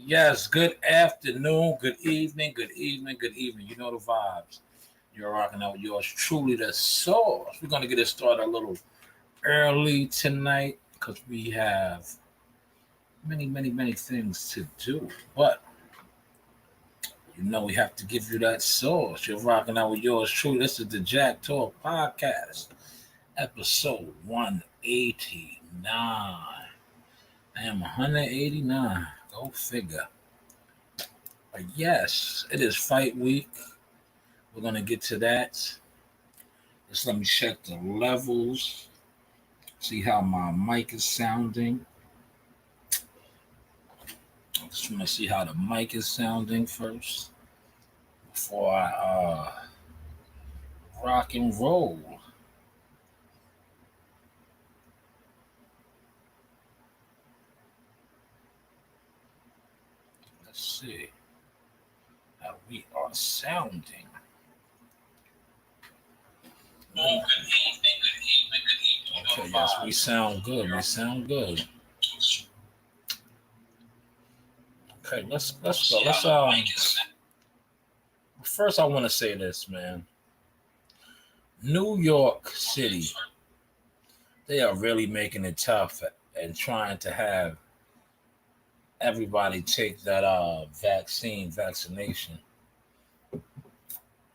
Yes, good afternoon, good evening, good evening, good evening. You know the vibes. You're rocking out with yours truly, the sauce. We're going to get it started a little early tonight because we have many things to do. But we have to give you that sauce. You're rocking out with yours truly. This is the Jack Talk Podcast, episode 189. I am 189. Go figure. But yes, it is fight week. We're going to get to that. Just let me check the levels, see how my mic is sounding. I just want to see how the mic is sounding first before I rock and roll. Let's see how we are sounding. Okay, yes, we sound good. We sound good. Okay, let's go. First I want to say this, man. New York City, they are really making it tough and trying to have everybody take that vaccination.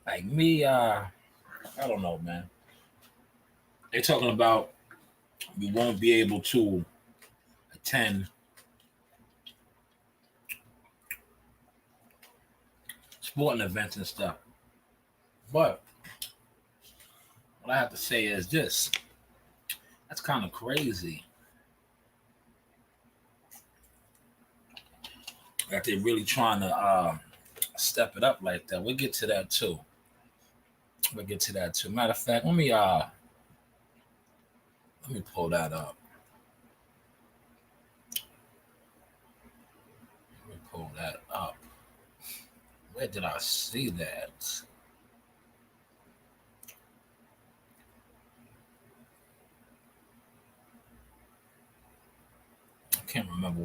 Like me, I don't know, man. They're talking about we won't be able to attend sporting events and stuff. But what I have to say is this. That's kind of crazy that they're really trying to step it up like that. We'll get to that too. Matter of fact, let me pull that up. Where did I see that? I can't remember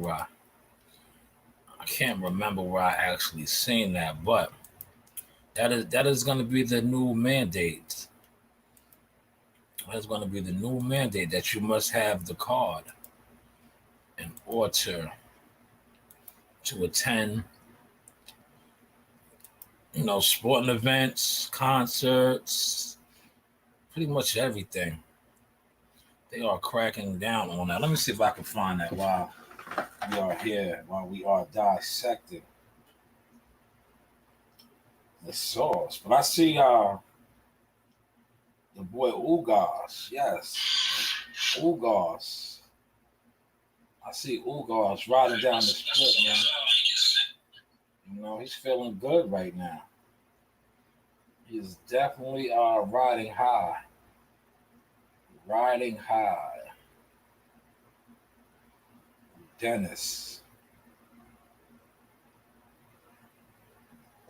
where I actually seen that, but that is going to be the new mandate. That's going to be the new mandate that you must have the card in order to attend, sporting events, concerts, pretty much everything. They are cracking down on that. Let me see if I can find that while we are dissecting the sauce. But I see the boy Ugas. Yes, Ugas. I see Ugas riding down the strip, man. He's feeling good right now. He's definitely riding high. Dennis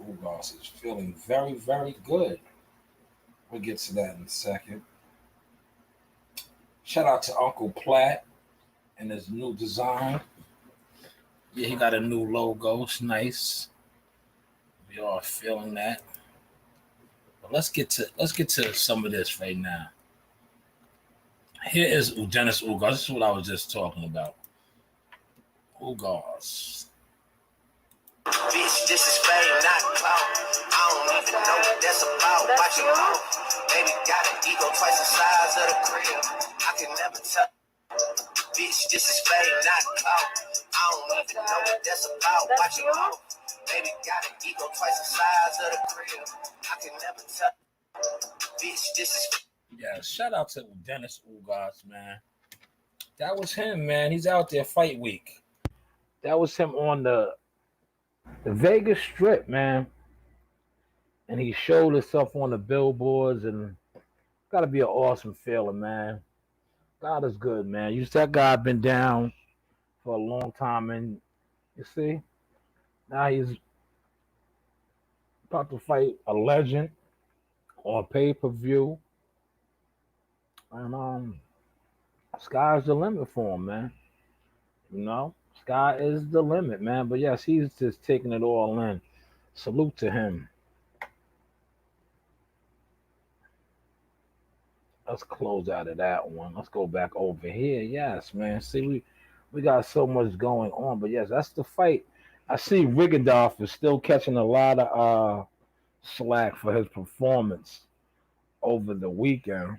Ugas is feeling very good. We'll get to that in a second. Shout out to Uncle Platt and his new design. Yeah, he got a new logo. It's nice. We are feeling that. But let's get to some of this right now. Here is Dennis Ugas. This is what I was just talking about. Ugas. Bitch, this is fame, not clout. I don't even know what that's about. Watch your mouth. Baby got an ego twice the size of the crib. I can never tell. Bitch, this is fame, not clout. I don't even know what that's about. Watch your mouth. Baby got an ego twice the size of the crib. I can never tell. Bitch, this is. Yeah, shout out to Dennis Ugas, man. That was him, man. He's out there fight week. That was him on the Vegas Strip, man. And he showed himself on the billboards, and gotta be an awesome feeling, man. God is good, man. That guy been down for a long time, and you see, now he's about to fight a legend on pay-per-view. And sky's the limit for him, man. Sky is the limit, man. But yes, he's just taking it all in. Salute to him. Let's close out of that one. Let's go back over here. Yes, man. See, we got so much going on, but yes, that's the fight. I see Rigondeaux is still catching a lot of slack for his performance over the weekend,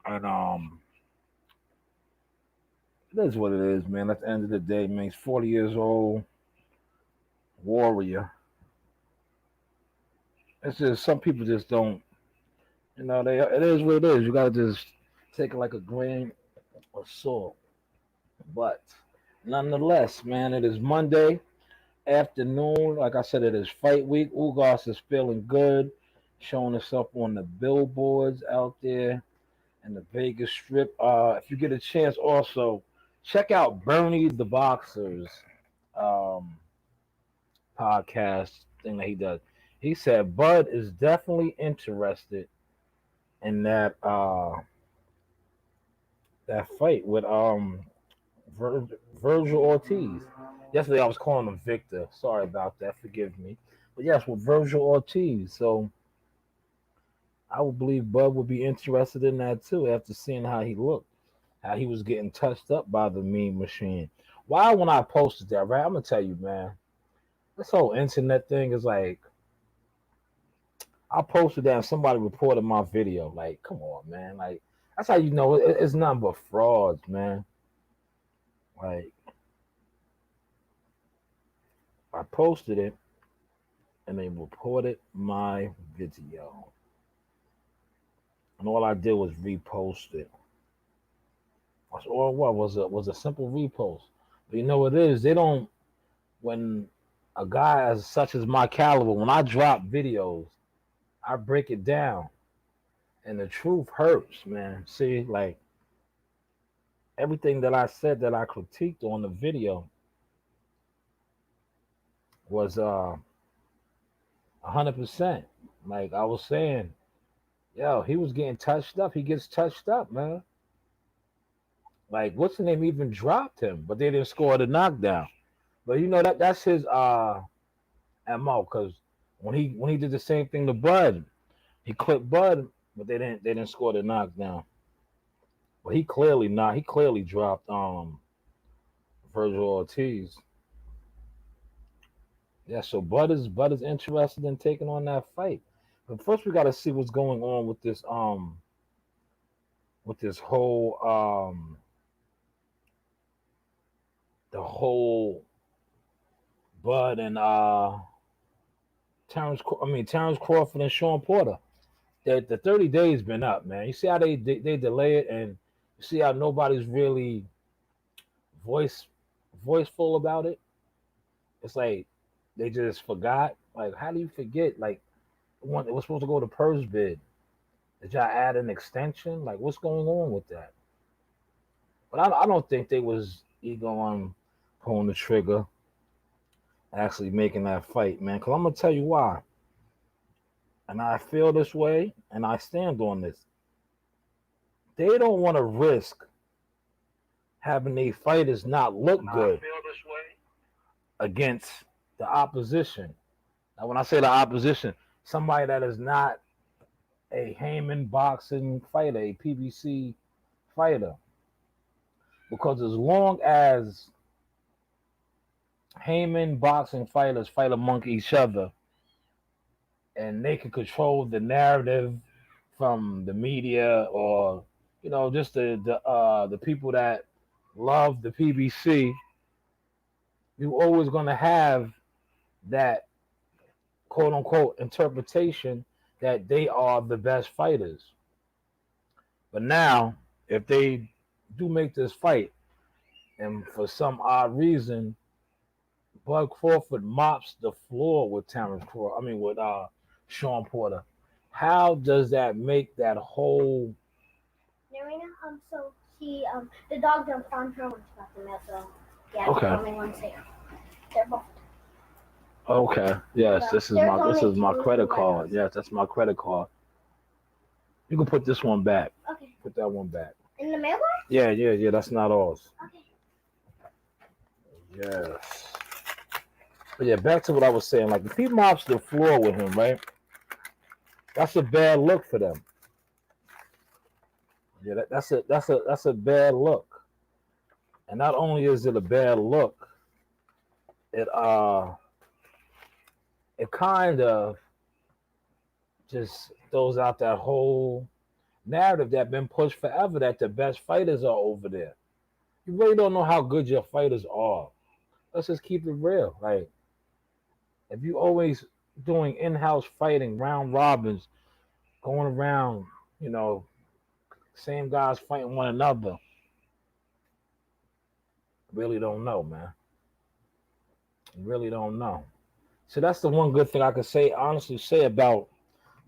and it is what it is, man. At the end of the day, man, he's 40 years old, warrior. It's just some people just don't, They it is what it is. You gotta just take it like a grain of salt. But nonetheless, man, it is Monday afternoon. Like I said, it is fight week. Ugas is feeling good, showing us up on the billboards out there in the Vegas Strip. If you get a chance, also check out Bernie the Boxer's um, podcast thing that he does. He said Bud is definitely interested in that fight with Virgil Ortiz. Yesterday I was calling him Victor. Sorry about that. Forgive me. But yes, with Virgil Ortiz. So I would believe Bud would be interested in that too after seeing how he looked, how he was getting touched up by the meme machine. Why when I posted that, right? I'm gonna tell you, man, this whole internet thing is like I posted that and somebody reported my video. Like, come on, man. Like that's how you know it's nothing but frauds, man. Like I posted it and they reported my video. And all I did was repost it. Or what was a simple repost. But you know what it is? They don't when a guy as such as my caliber, when I drop videos, I break it down. And the truth hurts, man. See, like everything that I said that I critiqued on the video was 100%. Like I was saying, yo, he was getting touched up. He gets touched up, man. Like what's the name even dropped him, but they didn't score the knockdown. But that's his MO because when he did the same thing to Bud, he clipped Bud, but they didn't score the knockdown. But he clearly dropped Virgil Ortiz. Yeah, so Bud is interested in taking on that fight. But first we gotta see what's going on with this whole the whole Bud and Terrence Crawford and Sean Porter. The 30 days been up, man. You see how they delay it, and you see how nobody's really voice voiceful about it. It's like they just forgot. Like, how do you forget? Like, it was supposed to go to purse bid. Did y'all add an extension? Like, what's going on with that? But I don't think they was ego on pulling the trigger, actually making that fight, man. Because I'm gonna tell you why. And I feel this way, and I stand on this. They don't want to risk having their fighters not look good against the opposition. Now, when I say the opposition, somebody that is not a Heyman boxing fighter, a PBC fighter. Because as long as Heyman boxing fighters fight among each other and they can control the narrative from the media or just the people that love the PBC, you're always going to have that quote unquote interpretation that they are the best fighters. But now, if they do make this fight, and for some odd reason, Bud Crawford mops the floor with with Sean Porter, how does that make that whole? Narina, so the dog jumped on her when she got the mail, so yeah, Okay. there's only one there. They're both. Okay. Yes, this is my credit card. Yes, that's my credit card. You can put this one back. Okay. Put that one back. In the mailbox? Yeah. That's not ours. Okay. Yes. But yeah, back to what I was saying. Like if he mops the floor with him, right? That's a bad look for them. Yeah, that's a bad look. And not only is it a bad look, it it kind of just throws out that whole narrative that been pushed forever that the best fighters are over there. You really don't know how good your fighters are. Let's just keep it real. Like if you always doing in-house fighting, round robins, going around, you know, same guys fighting one another, really don't know, man. Really don't know. So that's the one good thing I could say, honestly, say about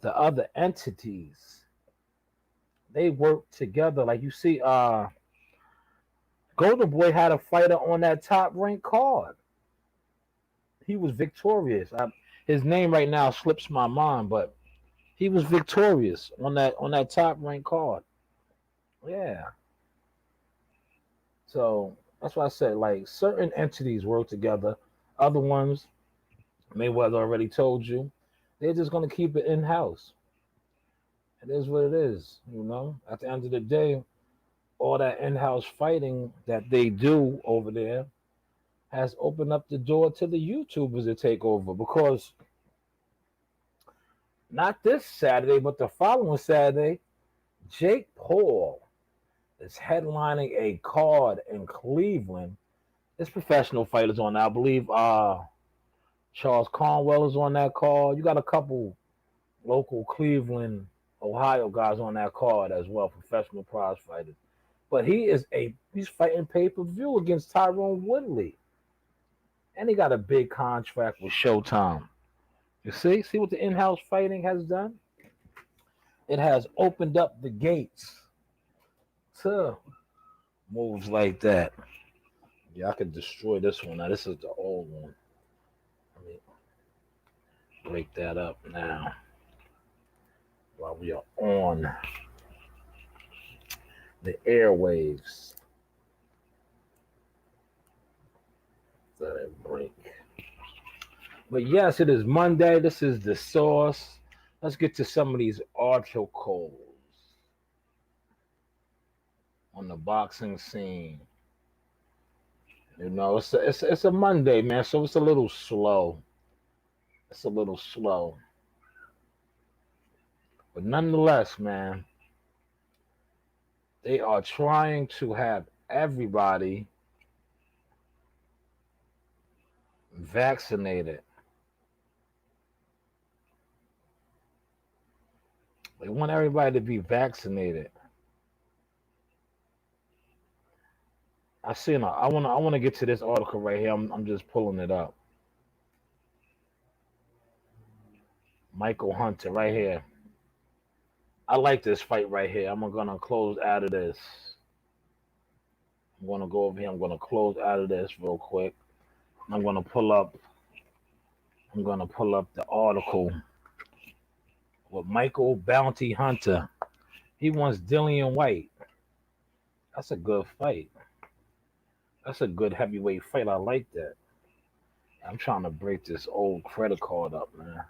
the other entities. They work together. Like you see, Golden Boy had a fighter on that top rank card. He was victorious. His name right now slips my mind, but he was victorious on that top rank card. Yeah. So that's why I said like certain entities work together. Other ones, Mayweather already told you, they're just gonna keep it in house. It is what it is, you know. At the end of the day, all that in-house fighting that they do over there has opened up the door to the YouTubers to take over because not this Saturday, but the following Saturday, Jake Paul is headlining a card in Cleveland. There's professional fighters on that. I believe Charles Conwell is on that card. You got a couple local Cleveland, Ohio guys on that card as well, professional prize fighters. But he's fighting pay-per-view against Tyrone Woodley. And he got a big contract with Showtime. You see what the in-house fighting has done? It has opened up the gates to moves like that. Yeah, I could destroy this one. Now this is the old one. Let me break that up now while we are on the airwaves. Let it break. But yes, it is Monday. This is the source. Let's get to some of these articles on the boxing scene. You know, it's a Monday, man, so it's a little slow. It's a little slow. But nonetheless, man, they are trying to have everybody vaccinated. They want everybody to be vaccinated. I want to get to this article right here. I'm just pulling it up. Michael Hunter right here. I like this fight right here. I'm gonna close out of this. I'm gonna go over here. I'm gonna close out of this real quick. I'm gonna pull up. I'm gonna pull up the article with Michael Bounty Hunter. He wants Dillian White. That's a good fight. That's a good heavyweight fight. I like that. I'm trying to break this old credit card up, man.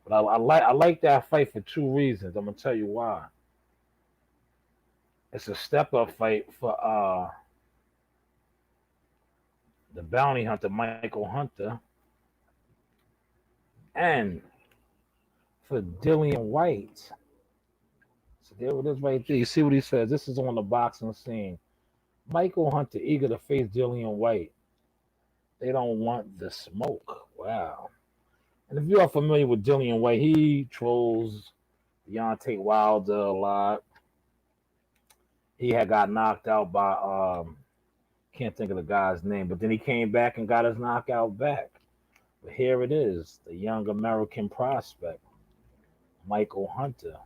But I like that fight for two reasons. I'm gonna tell you why. It's a step up fight for the bounty hunter Michael Hunter and for Dillian White. So there it is right there. You see what he says? This is on the boxing scene. Michael Hunter eager to face Dillian White. They don't want the smoke. Wow. And if you are familiar with Dillian White, he trolls Deontay Wilder a lot. He had got knocked out by can't think of the guy's name, but then he came back and got his knockout back. But here it is, the young American prospect, Michael Hunter,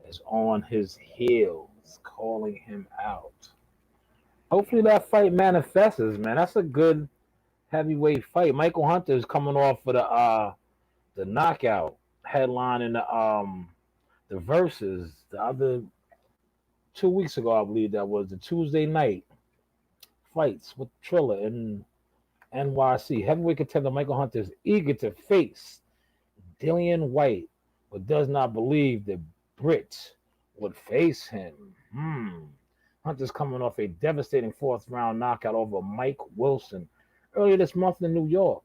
is on his heels, calling him out. Hopefully that fight manifests, man. That's a good heavyweight fight. Michael Hunter is coming off for the knockout headline in the verses the other 2 weeks ago, I believe that was the Tuesday night fights with Triller in NYC. Heavyweight contender Michael Hunter is eager to face Dillian White, but does not believe the Brits would face him. Hunter's coming off a devastating fourth round knockout over Mike Wilson earlier this month in New York.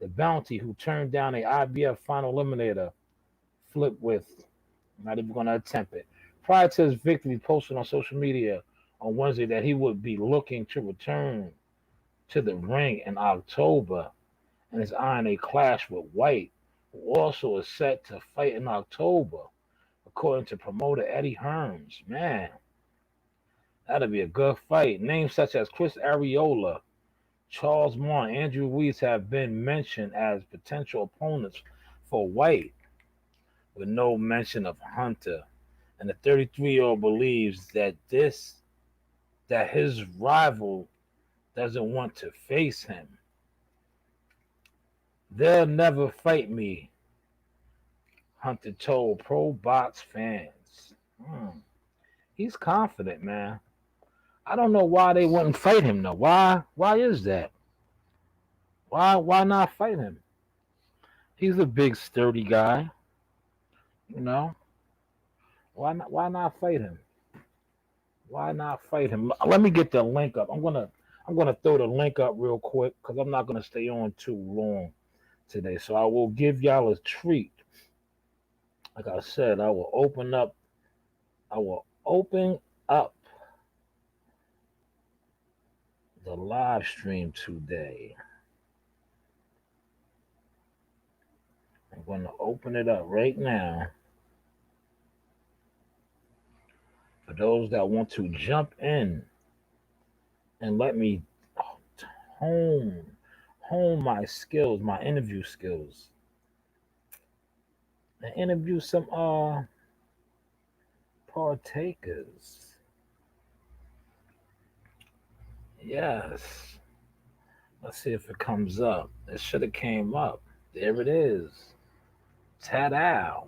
The Bounty, who turned down a IBF final eliminator, flipped with not even going to attempt it. Prior to his victory, he posted on social media on Wednesday that he would be looking to return to the ring in October and is eyeing a clash with White, who also is set to fight in October, according to promoter Eddie Hearns. Man, that'll be a good fight. Names such as Chris Arreola, Charles Martin, Andrew Weiss have been mentioned as potential opponents for White, with no mention of Hunter. And the 33-year-old believes that his rival doesn't want to face him. They'll never fight me, Hunter told Pro Box fans. He's confident, man. I don't know why they wouldn't fight him though. Why is that? Why not fight him? He's a big sturdy guy, you know. Why not fight him? Why not fight him? Let me get the link up. I'm gonna throw the link up real quick because I'm not gonna stay on too long today. So I will give y'all a treat. Like I said, I will open up the live stream today. I'm going to open it up right now for those that want to jump in and let me hone my skills, my interview skills, and interview some partakers. Yes. Let's see if it comes up. It should have came up. There it is. Ta-da.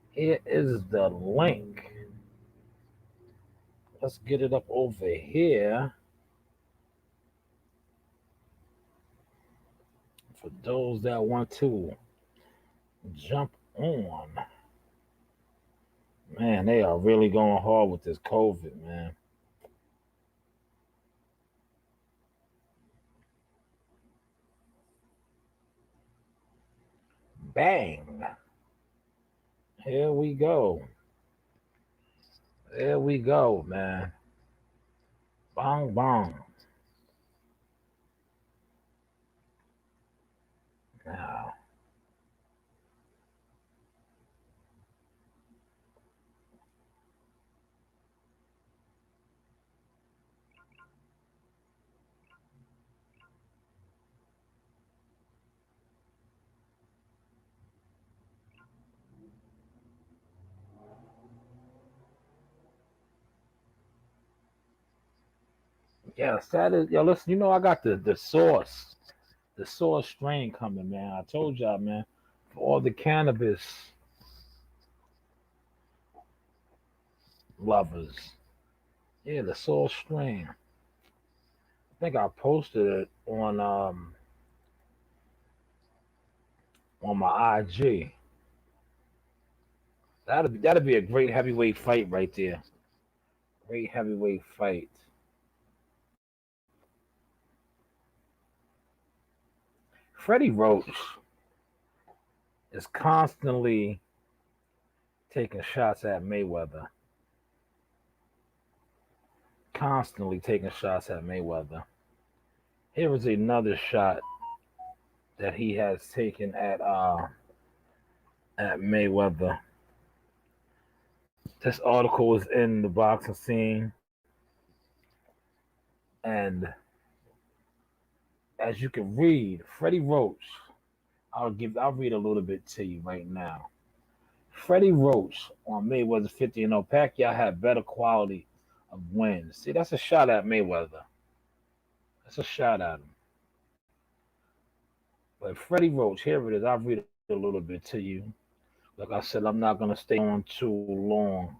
Here is the link. Let's get it up over here. For those that want to jump on. Man, they are really going hard with this COVID, man. Bang. Here we go. There we go, man. Bang, bang. Now. Yes, that is. Yo, listen, I got the source strain coming, man. I told y'all, man, for all the cannabis lovers. Yeah, the source strain. I think I posted it on my IG. That'd be a great heavyweight fight right there. Great heavyweight fight. Freddie Roach is constantly taking shots at Mayweather. Constantly taking shots at Mayweather. Here is another shot that he has taken at Mayweather. This article is in the boxing scene, and as you can read, Freddie Roach. I'll read a little bit to you right now. Freddie Roach on Mayweather's 50-0. Pacquiao had better quality of wins. See, that's a shot at Mayweather. That's a shot at him. But Freddie Roach, here it is. I'll read a little bit to you. Like I said, I'm not gonna stay on too long,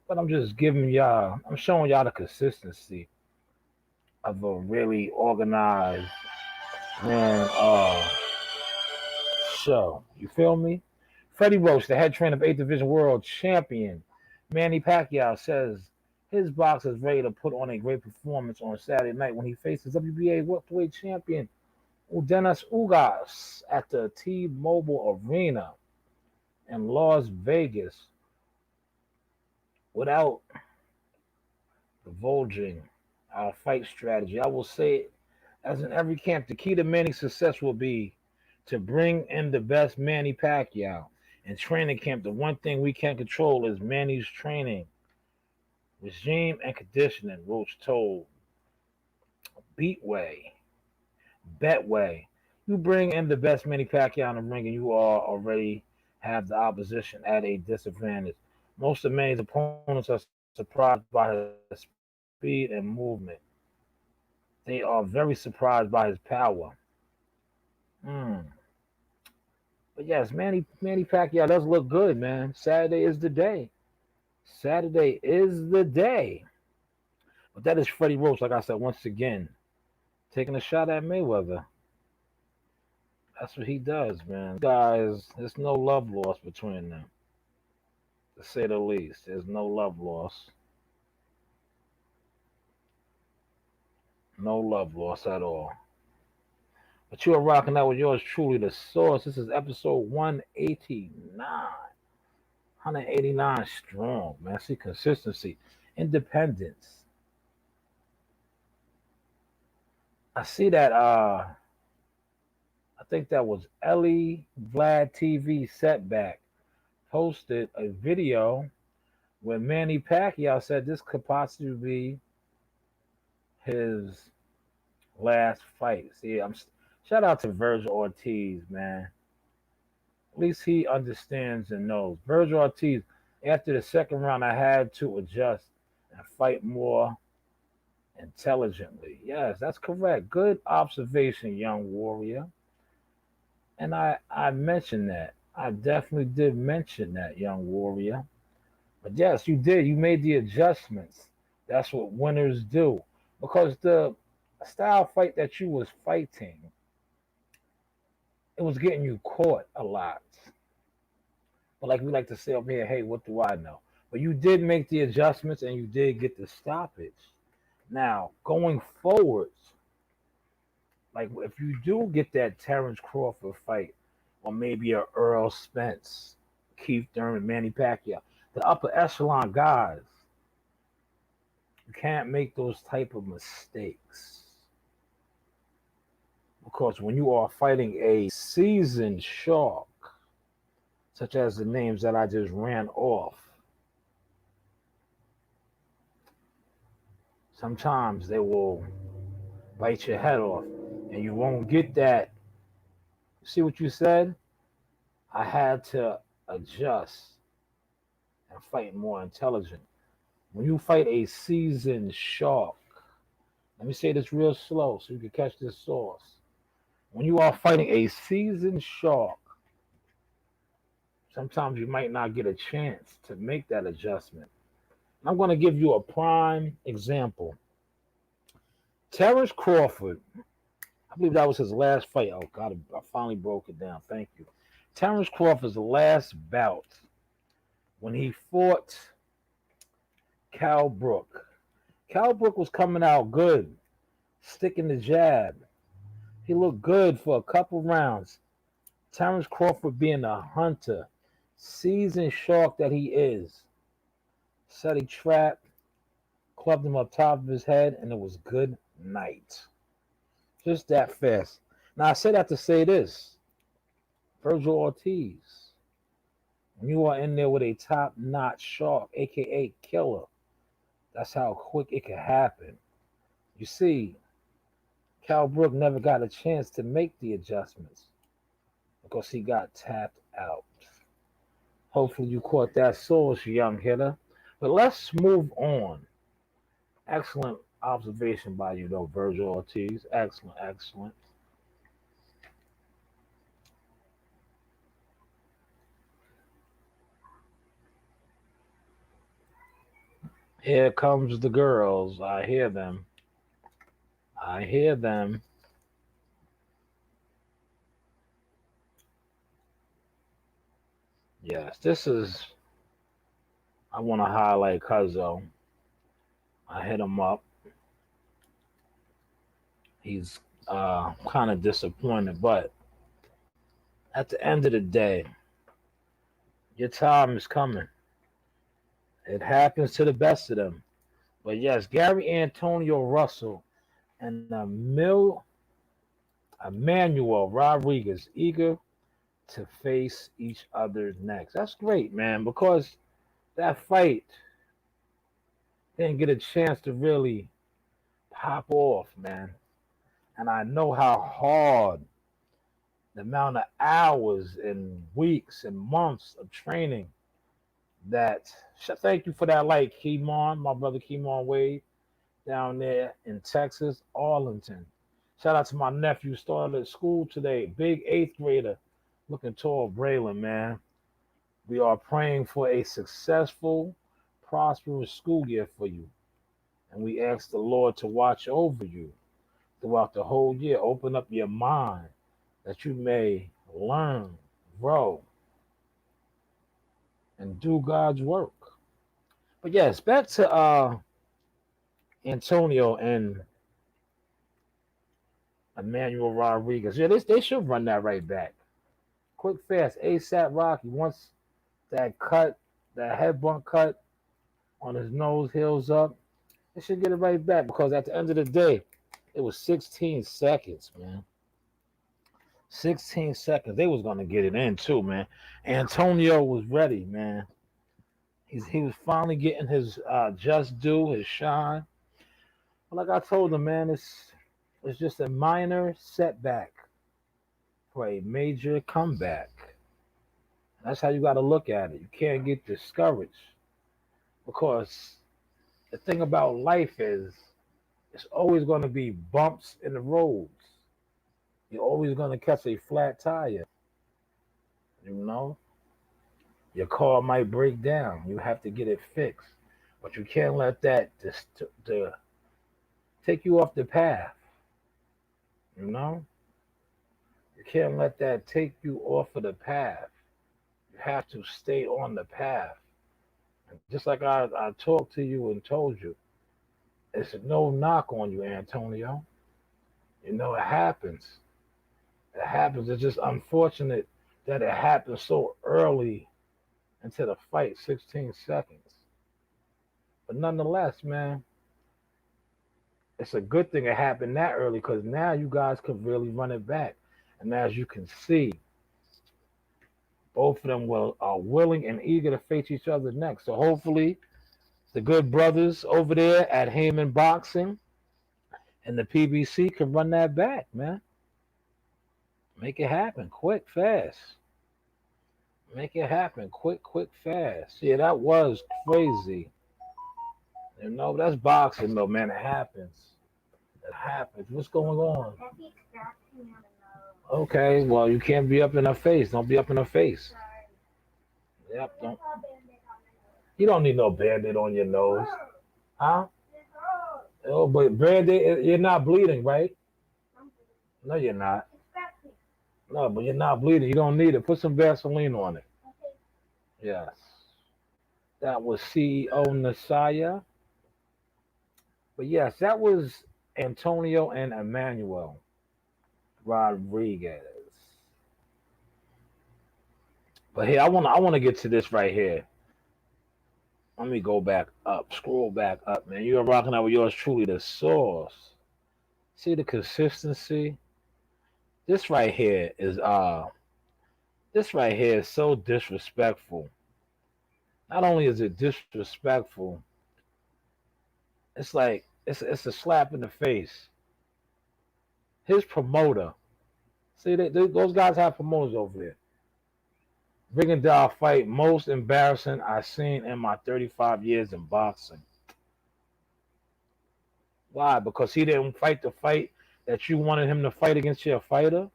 but I'm just I'm showing y'all the consistency of a really organized man show. You feel me? Freddie Roach, the head trainer of 8th Division World Champion Manny Pacquiao, says his boxer is ready to put on a great performance on Saturday night when he faces WBA welterweight champion Udenas Ugas at the T-Mobile Arena in Las Vegas. Without divulging our fight strategy, I will say, as in every camp, the key to Manny's success will be to bring in the best Manny Pacquiao. In training camp, the one thing we can't control is Manny's training regime and conditioning, Roach told Beatway. Betway. You bring in the best Manny Pacquiao in the ring and you are already have the opposition at a disadvantage. Most of Manny's opponents are surprised by his speed and movement. They are very surprised by his power. Mm. But yes, Manny Pacquiao does look good, man. Saturday is the day. Saturday is the day. But that is Freddie Roach, like I said, once again, taking a shot at Mayweather. That's what he does, man. Guys, there's no love lost between them, to say the least. There's no love lost. No love lost at all. But you are rocking out with yours truly, The Source. This is episode 189. 189 strong, man. See, consistency, independence. I see that, I think that was Ellie Vlad TV Setback posted a video where Manny Pacquiao said this could possibly be his last fight. See, shout out to Virgil Ortiz, man. At least he understands and knows. Virgil Ortiz, after the second round, I had to adjust and fight more intelligently. Yes, that's correct. Good observation, young warrior. And I mentioned that. I definitely did mention that, young warrior. But yes, you did. You made the adjustments. That's what winners do. Because the style fight that you was fighting, it was getting you caught a lot. But like we like to say up here, hey, what do I know? But you did make the adjustments and you did get the stoppage. Now, going forward, like if you do get that Terrence Crawford fight, or maybe a Earl Spence, Keith Thurman, Manny Pacquiao, the upper echelon guys, you can't make those type of mistakes. Because when you are fighting a seasoned shark, such as the names that I just ran off, sometimes they will bite your head off and you won't get that. See what you said? I had to adjust and fight more intelligent. When you fight a seasoned shark, let me say this real slow so you can catch this sauce. When you are fighting a seasoned shark, sometimes you might not get a chance to make that adjustment. I'm going to give you a prime example. Terrence Crawford, I believe that was his last fight. Oh, God, I finally broke it down. Thank you. Terrence Crawford's last bout when he fought Cal Brook. Cal Brook was coming out good, sticking the jab. He looked good for a couple rounds. Terrence Crawford, being a hunter, seasoned shark that he is, set a trap, clubbed him up top of his head, and it was good night. Just that fast. Now, I say that to say this. Virgil Ortiz, when you are in there with a top-notch shark, a.k.a. killer, that's how quick it can happen. You see, Cal Brook never got a chance to make the adjustments because he got tapped out. Hopefully you caught that source, young hitter. But let's move on. Excellent observation by you, though, Virgil Ortiz. Excellent, excellent. Here comes the girls. I hear them. I hear them. Yes, this is. I want to highlight Cuzzo. I hit him up. He's kind of disappointed, but at the end of the day, your time is coming. It happens to the best of them. But yes, Gary Antonio Russell and Emmanuel Rodriguez eager to face each other next. That's great, man, because that fight didn't get a chance to really pop off, man. And I know how hard the amount of hours and weeks and months of training that. Thank you for that light, Keemon, my brother Keemon Wade, down there in Texas, Arlington. Shout out to my nephew, started at school today, big eighth grader, looking tall, Braylon, man. We are praying for a successful, prosperous school year for you. And we ask the Lord to watch over you throughout the whole year. Open up your mind that you may learn, grow, and do God's work. But yes, back to Antonio and Emmanuel Rodriguez. Yeah, they should run that right back. Quick, fast, ASAP Rocky wants that cut, that headbutt cut on his nose, heels up. They should get it right back because at the end of the day, it was 16 seconds, man. 16 seconds. They was gonna get it in too, man. Antonio was ready, man. He was finally getting his just due, his shine. But like I told him, man, it's just a minor setback for a major comeback. That's how you got to look at it. You can't get discouraged because the thing about life is it's always going to be bumps in the roads. You're always going to catch a flat tire. You know, your car might break down. You have to get it fixed, but you can't let that take you off the path. You know, you can't let that take you off of the path. You have to stay on the path. And just like I talked to you and told you, it's no knock on you, Antonio. You know, it happens. It happens. It's just unfortunate that it happened so early into the fight, 16 seconds. But nonetheless, man, it's a good thing it happened that early because now you guys could really run it back. And as you can see, both of them are willing and eager to face each other next. So hopefully, the good brothers over there at Heyman Boxing and the PBC can run that back, man. Make it happen quick, fast. Make it happen quick, fast. Yeah, that was crazy. You know, that's boxing though, man. It happens. It happens. What's going on? Okay, well, you can't be up in her face. Don't be up in her face. Yep, don't. You don't need no band-aid on your nose. Huh? Oh, but band-aid, you're not bleeding, right? No, you're not. No, but you're not bleeding. You don't need it. Put some Vaseline on it. Yes. That was CEO Nasaya. But yes, that was Antonio and Emmanuel Rodriguez. But here, I wanna get to this right here. Let me go back up, scroll back up, man. You're rocking out with yours truly, the source. See the consistency? This right here is this right here is so disrespectful. Not only is it disrespectful, it's like it's a slap in the face. His promoter, see those guys have promoters over there. Bringing down fight most embarrassing I've seen in my 35 years in boxing. Why? Because he didn't fight the fight that you wanted him to fight against your fighter?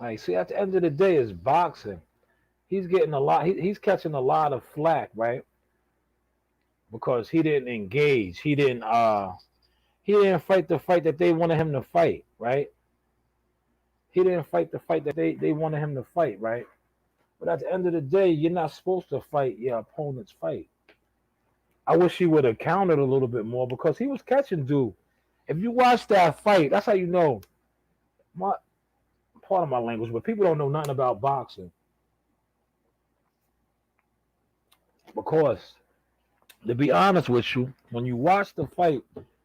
Like, see, at the end of the day, it's boxing. He's getting a lot. He's catching a lot of flack, right? because he didn't engage. He didn't fight the fight that they wanted him to fight, right? He didn't fight the fight that they wanted him to fight, right? But at the end of the day, you're not supposed to fight your opponent's fight. I wish he would have countered a little bit more because he was catching dude. If you watch that fight, that's how you know. My part of my language, but people don't know nothing about boxing because, to be honest with you, when you watch the fight,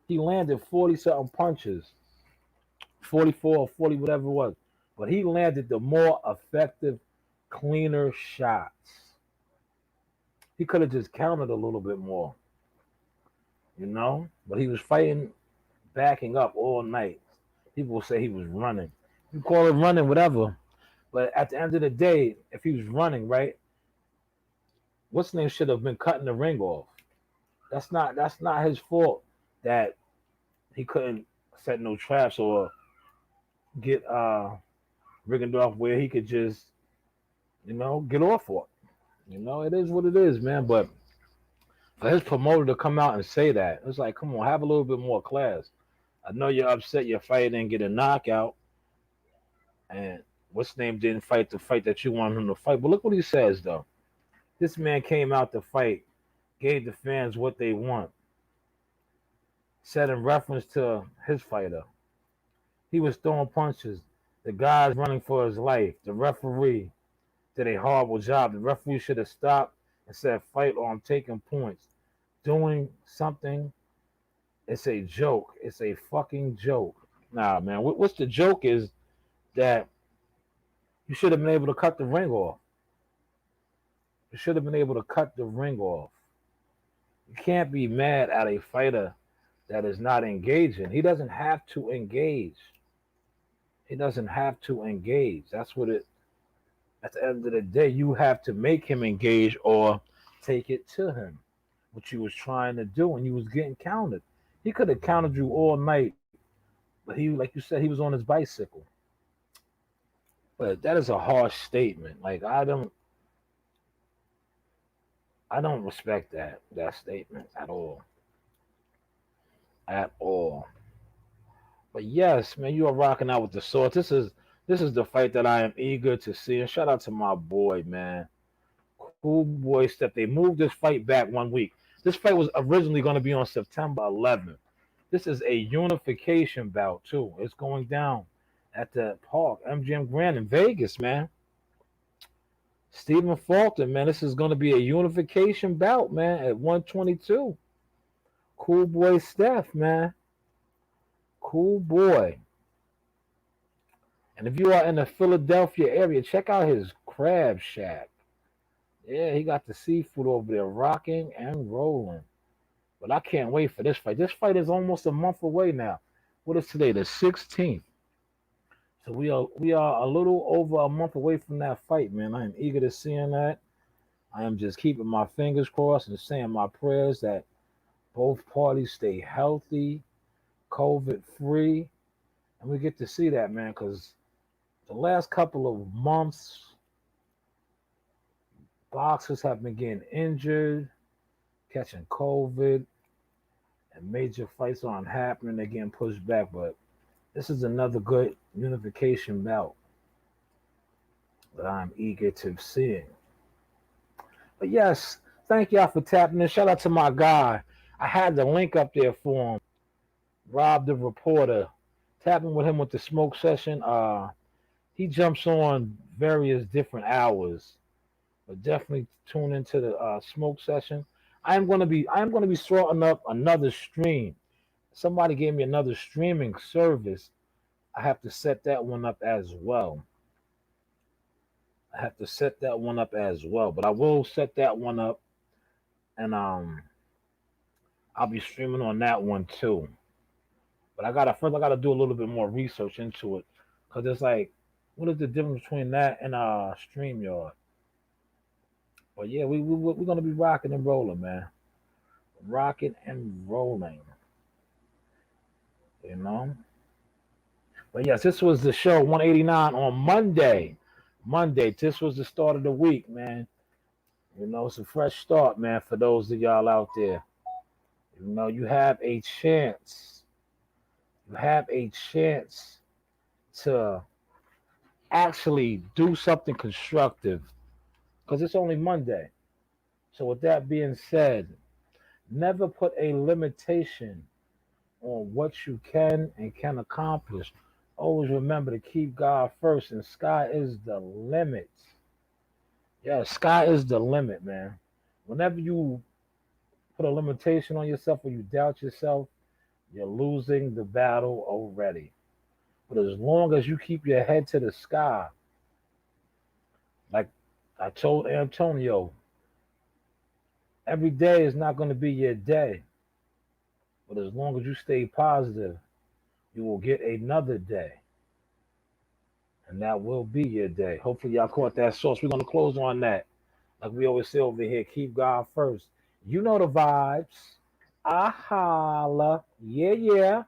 he landed 40 something punches, 44 or 40, whatever it was, but he landed the more effective, cleaner shots. He could have just counted a little bit more, but he was fighting, backing up all night. People will say he was running. You call it running, whatever. But at the end of the day, if he was running, right, what's name should have been cutting the ring off. That's not his fault that he couldn't set no traps or get Rigendorf where he could just, get off for it. It is what it is, man. But for his promoter to come out and say that, it's like, come on, have a little bit more class. I know you're upset your fight didn't get a knockout, and what's name didn't fight the fight that you wanted him to fight. But look what he says though. This man came out to fight, gave the fans what they want. Said in reference to his fighter, he was throwing punches. The guy's running for his life. The referee did a horrible job. The referee should have stopped and said, fight or I'm taking points. Doing something, it's a joke. It's a fucking joke. Nah, man. What's the joke is that you should have been able to cut the ring off. You should have been able to cut the ring off. You can't be mad at a fighter that is not engaging. He doesn't have to engage. He doesn't have to engage. That's what it, at the end of the day, you have to make him engage or take it to him, what you was trying to do, and you was getting counted. He could have counted you all night, but he, like you said, he was on his bicycle. But that is a harsh statement. Like I don't respect that statement at all. At all. But yes, man, you are rocking out with the sword. This is the fight that I am eager to see. And shout out to my boy, man. Cool boy step. They moved this fight back 1 week. This fight was originally going to be on September 11th. This is a unification bout too. It's going down at the park, MGM Grand in Vegas, man. Stephen Fulton, man, this is going to be a unification bout, man, at 122. Cool boy Steph, man. Cool boy. And if you are in the Philadelphia area, check out his crab shack. Yeah, he got the seafood over there rocking and rolling. But I can't wait for this fight. This fight is almost a month away now. What is today? The 16th. So we are a little over a month away from that fight, man. I am eager to seeing that. I am just keeping my fingers crossed and saying my prayers that both parties stay healthy, COVID free, and we get to see that, man, because the last couple of months, boxers have been getting injured, catching COVID, and major fights aren't happening. They're getting pushed back, but this is another good unification bout that I'm eager to see. But yes, thank y'all for tapping in. Shout out to my guy. I had the link up there for him. Rob the reporter. Tapping with him with the smoke session. He jumps on various different hours, but definitely tune into the smoke session. I am going to be sorting up another stream. Somebody gave me another streaming service. I have to set that one up as well. But I will set that one up, and I'll be streaming on that one too. But I gotta do a little bit more research into it, because it's like, what is the difference between that and StreamYard? But yeah, we're gonna be rocking and rolling, man. Rocking and rolling. You know? But yes, this was the show 189 on Monday. This was the start of the week, man. It's a fresh start, man, for those of y'all out there. You know, you have a chance. You have a chance to actually do something constructive because it's only Monday. So, with that being said, never put a limitation on what you can and can accomplish. Always remember to keep God first, and sky is the limit. Yeah, sky is the limit, man. Whenever you put a limitation on yourself or you doubt yourself, you're losing the battle already. But as long as you keep your head to the sky, like I told Antonio, every day is not going to be your day. But as long as you stay positive, you will get another day. And that will be your day. Hopefully, y'all caught that sauce. We're going to close on that. Like we always say over here, keep God first. You know the vibes. I holla. Yeah, yeah.